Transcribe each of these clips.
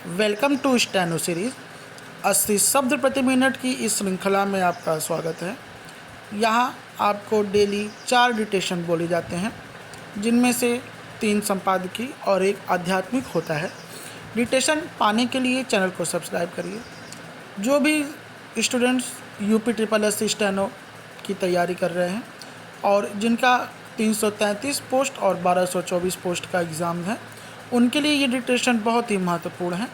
Welcome to steno series. 80 शब्द प्रति minute की इस श्रृंखला में आपका स्वागत है। यहाँ आपको डेली 4 डिक्टेशन बोले जाते हैं, जिनमें से 3 संपादकीय और 1 आध्यात्मिक होता है। डिक्टेशन पाने के लिए चैनल को सब्सक्राइब करिए। जो भी students UP triple S steno की तैयारी कर रहे हैं और जिनका 333 पोस्ट और 1224 पोस्ट का एग्ज़ाम है, उनके लिए ये डिक्टेशन बहुत ही महत्वपूर्ण है।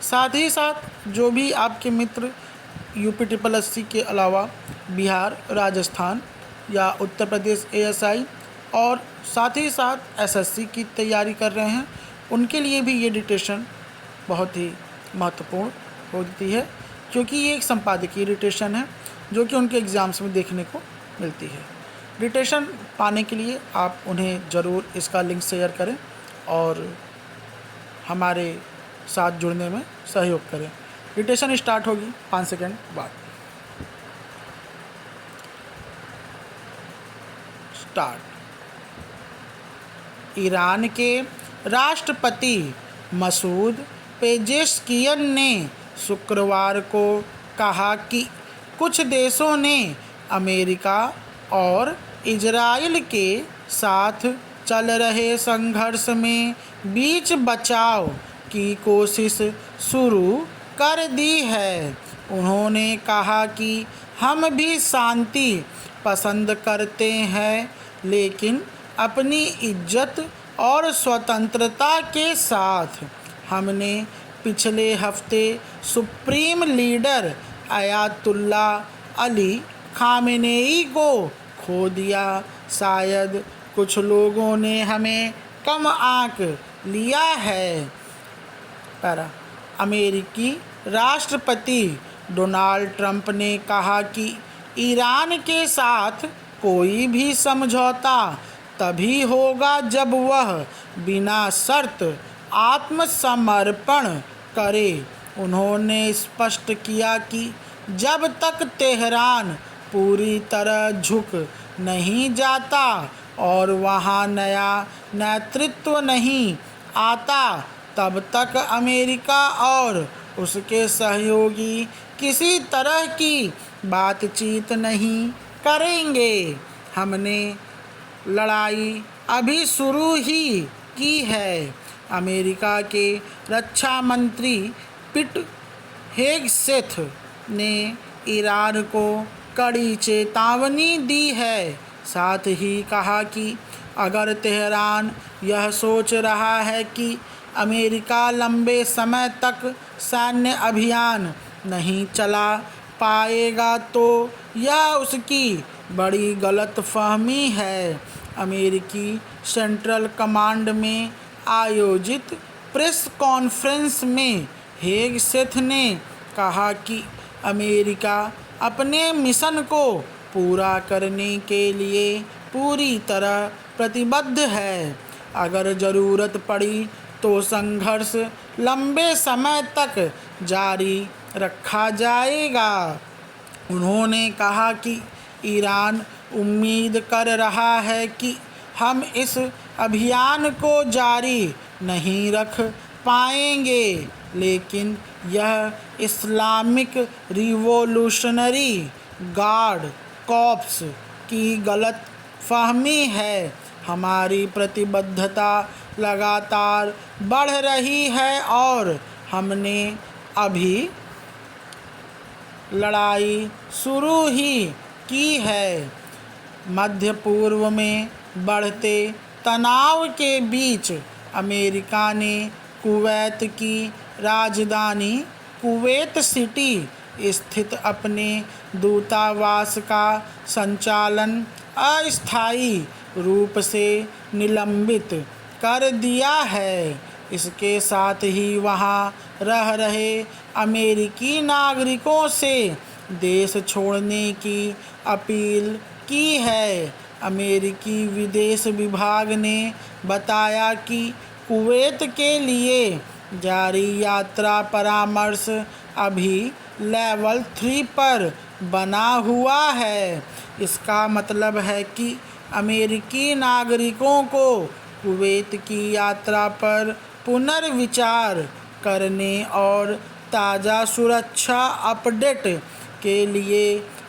साथ ही साथ जो भी आपके मित्र यूपी ट्रिपल एस के अलावा बिहार, राजस्थान या उत्तर प्रदेश एएसआई और साथ ही साथ एसएससी की तैयारी कर रहे हैं, उनके लिए भी ये डिक्टेशन बहुत ही महत्वपूर्ण होती है, क्योंकि ये एक संपादकीय डिक्टेशन है जो कि उनके एग्ज़ाम्स में देखने को मिलती है। डिक्टेशन पाने के लिए आप उन्हें ज़रूर इसका लिंक शेयर करें और हमारे साथ जुड़ने में सहयोग करें। डिक्टेशन स्टार्ट होगी 5 सेकंड बाद। स्टार्ट। ईरान के राष्ट्रपति मसूद पेजेश्कियन ने शुक्रवार को कहा कि कुछ देशों ने अमेरिका और इजराइल के साथ चल रहे संघर्ष में बीच बचाव की कोशिश शुरू कर दी है। उन्होंने कहा कि हम भी शांति पसंद करते हैं, लेकिन अपनी इज्जत और स्वतंत्रता के साथ। हमने पिछले हफ्ते supreme leader Ayatollah Ali Khamenei को खो दिया। शायद कुछ लोगों ने हमें कम आंक लिया है। अमेरिकी राष्ट्रपति डोनाल्ड ट्रंप ने कहा कि ईरान के साथ कोई भी समझौता तभी होगा जब वह बिना शर्त आत्मसमर्पण करे। उन्होंने स्पष्ट किया कि जब तक तेहरान पूरी तरह झुक नहीं जाता और वहाँ नया नेतृत्व नहीं आता, तब तक अमेरिका और उसके सहयोगी किसी तरह की बातचीत नहीं करेंगे। हमने लड़ाई अभी शुरू ही की है। अमेरिका के रक्षा मंत्री पिट हेगसेथ ने ईरान को कड़ी चेतावनी दी है। साथ ही कहा कि अगर तेहरान यह सोच रहा है कि अमेरिका लंबे समय तक सैन्य अभियान नहीं चला पाएगा, तो यह उसकी बड़ी गलतफहमी है। अमेरिकी सेंट्रल कमांड में आयोजित प्रेस कॉन्फ्रेंस में हेगसेथ ने कहा कि अमेरिका अपने मिशन को पूरा करने के लिए पूरी तरह प्रतिबद्ध है। अगर ज़रूरत पड़ी तो संघर्ष लंबे समय तक जारी रखा जाएगा। उन्होंने कहा कि ईरान उम्मीद कर रहा है कि हम इस अभियान को जारी नहीं रख पाएंगे, लेकिन यह इस्लामिक रिवॉल्यूशनरी गार्ड कॉर्प्स की गलत फहमी है। हमारी प्रतिबद्धता लगातार बढ़ रही है और हमने अभी लड़ाई शुरू ही की है। मध्य पूर्व में बढ़ते तनाव के बीच अमेरिका ने कुवैत की राजधानी कुवैत सिटी स्थित अपने दूतावास का संचालन अस्थायी रूप से निलंबित कर दिया है। इसके साथ ही वहां रह रहे अमेरिकी नागरिकों से देश छोड़ने की अपील की है। अमेरिकी विदेश विभाग ने बताया कि कुवैत के लिए जारी यात्रा परामर्श अभी लेवल 3 पर बना हुआ है। इसका मतलब है कि अमेरिकी नागरिकों को कुवैत की यात्रा पर पुनर्विचार करने और ताज़ा सुरक्षा अपडेट के लिए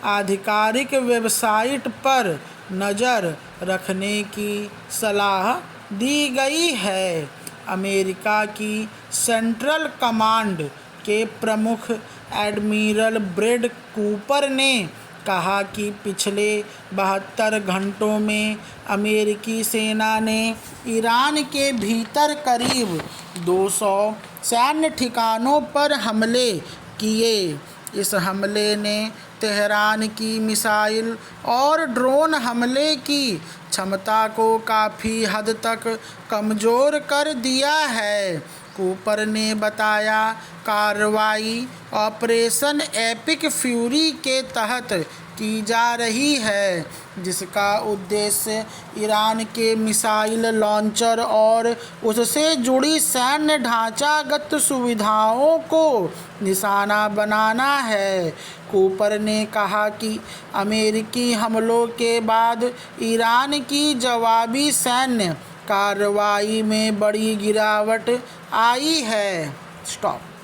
आधिकारिक वेबसाइट पर नज़र रखने की सलाह दी गई है। अमेरिका की सेंट्रल कमांड के प्रमुख एडमिरल ब्रैड कूपर ने कहा कि पिछले 72 घंटों में अमेरिकी सेना ने ईरान के भीतर करीब 200 सैन्य ठिकानों पर हमले किए। इस हमले ने तेहरान की मिसाइल और ड्रोन हमले की क्षमता को काफ़ी हद तक कमज़ोर कर दिया है। कूपर ने बताया, कार्रवाई ऑपरेशन एपिक फ्यूरी के तहत की जा रही है, जिसका उद्देश्य ईरान के मिसाइल लॉन्चर और उससे जुड़ी सैन्य ढांचागत सुविधाओं को निशाना बनाना है। कूपर ने कहा कि अमेरिकी हमलों के बाद ईरान की जवाबी सैन्य कार्रवाई में बड़ी गिरावट आई है। स्टॉप।